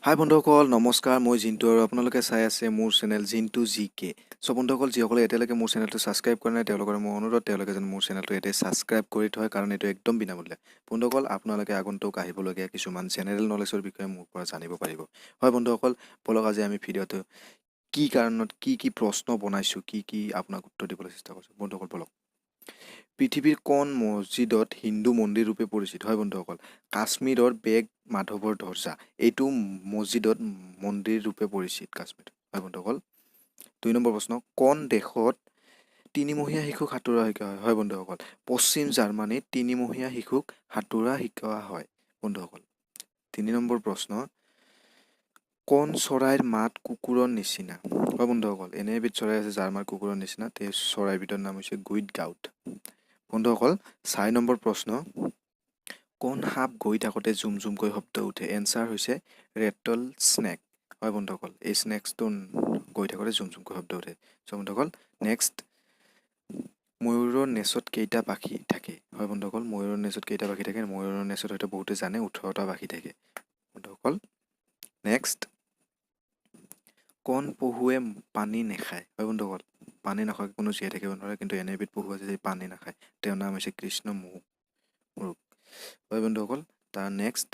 হাই বন্ধুসকল নমস্কাৰ মই জিন্তু আৰু আপোনালোকে চাই আছে মোৰ চেনেল জিন্তু জিকে সো বন্ধুসকল যিসকলে এতিয়ালৈকে মোৰ চেনেলটো ছাবস্ক্ৰাইব কৰা নাই তেওঁলোকৰ মোৰ অনুৰোধ তেওঁলোকে যেন মোৰ চেনেলটো এতিয়া ছাবস্ক্ৰাইব কৰি থয় কাৰণ এইটো একদম বিনামূলীয়া বন্ধুসকল আপোনালোকে আগন্তুক আহিবলগীয়া কিছুমান জেনেৰেল নলেজৰ বিষয়ে মোৰ পৰা জানিব পাৰিব হয় বন্ধুসকল বলক আজি আমি ভিডিঅ'টো কি কাৰণত কি প্ৰশ্ন বনাইছো কি আপোনাক উত্তৰ দিবলৈ চেষ্টা কৰিছো বন্ধুসকল বলক পৃথিৱীৰ কোন মছজিদত হিন্দু মন্দিৰ ৰূপে পৰিচিত হয় বন্ধুসকল কাশ্মীৰৰ বেগ মাধৱৰ দৰ্জা এইটো মছজিদত মন্দিৰ ৰূপে পৰিচিত কাশ্মীৰ হয় বন্ধুসকল ২ নম্বৰ প্ৰশ্ন কোন দেশত তিনিমহীয়া শিশুক সাঁতোৰা শিকোৱা হয় বন্ধুসকল পশ্চিম জাৰ্মানীত তিনিমহীয়া শিশুক সাঁতোৰা শিকোৱা হয় বন্ধুসকল ৩ নম্বৰ প্ৰশ্ন কোন চৰাইৰ মাত কুকুৰৰ নিচিনা হয় বন্ধুসকল এনে এবিধ চৰাই আছে যাৰ মাত কুকুৰৰ নিচিনা সেই চৰাইবিধৰ নাম হৈছে গুইড গাউট বন্ধুসকল ৪ নম্বৰ প্ৰশ্ন কোন সাপ গৈ থাকোঁতে জুম জুমকৈ শব্দ উঠে এনচাৰ হৈছে ৰেটল স্নেক হয় বন্ধুসকল এই স্নেকছটো গৈ থাকোঁতে জুম জুমকৈ শব্দ উঠে চ' বন্ধুসকল নেক্সট ময়ূৰৰ নেচত কেইটা পাখি থাকে হয় বন্ধুসকল ময়ূৰৰ নেচত কেইটা পাখি থাকে ময়ূৰৰ নেচত হয়তো বহুতে জানে ১৮টা পাখি থাকে বন্ধুসকল নেক্সট কোন পহুৱে পানী নাখায় হয় বন্ধুসকল পানী নাখায় কোনো জীয়াই থাকিব নোৱাৰে কিন্তু এনে এবিধ পহু আছে যে পানী নাখায় তেওঁৰ নাম হৈছে কৃষ্ণ মুৰুক হয় বন্ধুসকল তাৰ নেক্সট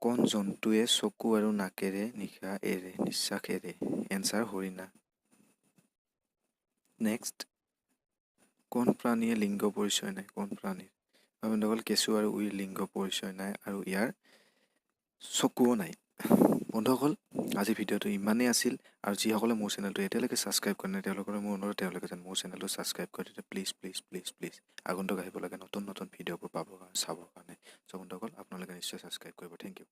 কোন জন্তুৱে চকু আৰু নাকেৰে নিশ্বাস এৰে এনচাৰ হৰিণা নেক্সট কোন প্ৰাণীয়ে লিংগ পৰিচয় নাই কোন প্ৰাণীৰ হয় বন্ধুসকল কেঁচু আৰু উইৰ লিংগ পৰিচয় নাই আৰু ইয়াৰ চকুও নাই বন্ধুসকল আজি ভিডিঅ'টো ইমানেই আছিল আৰু যিসকলে মোৰ চেনেলটো এতিয়ালৈকে ছাবস্ক্ৰাইব কৰা নাই তেওঁলোকৰ মোৰ অনুৰোধ তেওঁলোকে যেন মোৰ চেনেলটো ছাবস্ক্ৰাইব কৰি দিয়ে প্লিজ আগন্তুক আহিব লাগে নতুন ভিডিঅ'বোৰ পাবৰ কাৰণে চাবৰ কাৰণে চ' বন্ধুসকল আপোনালোকে নিশ্চয় ছাবস্ক্ৰাইব কৰিব থেংক ইউ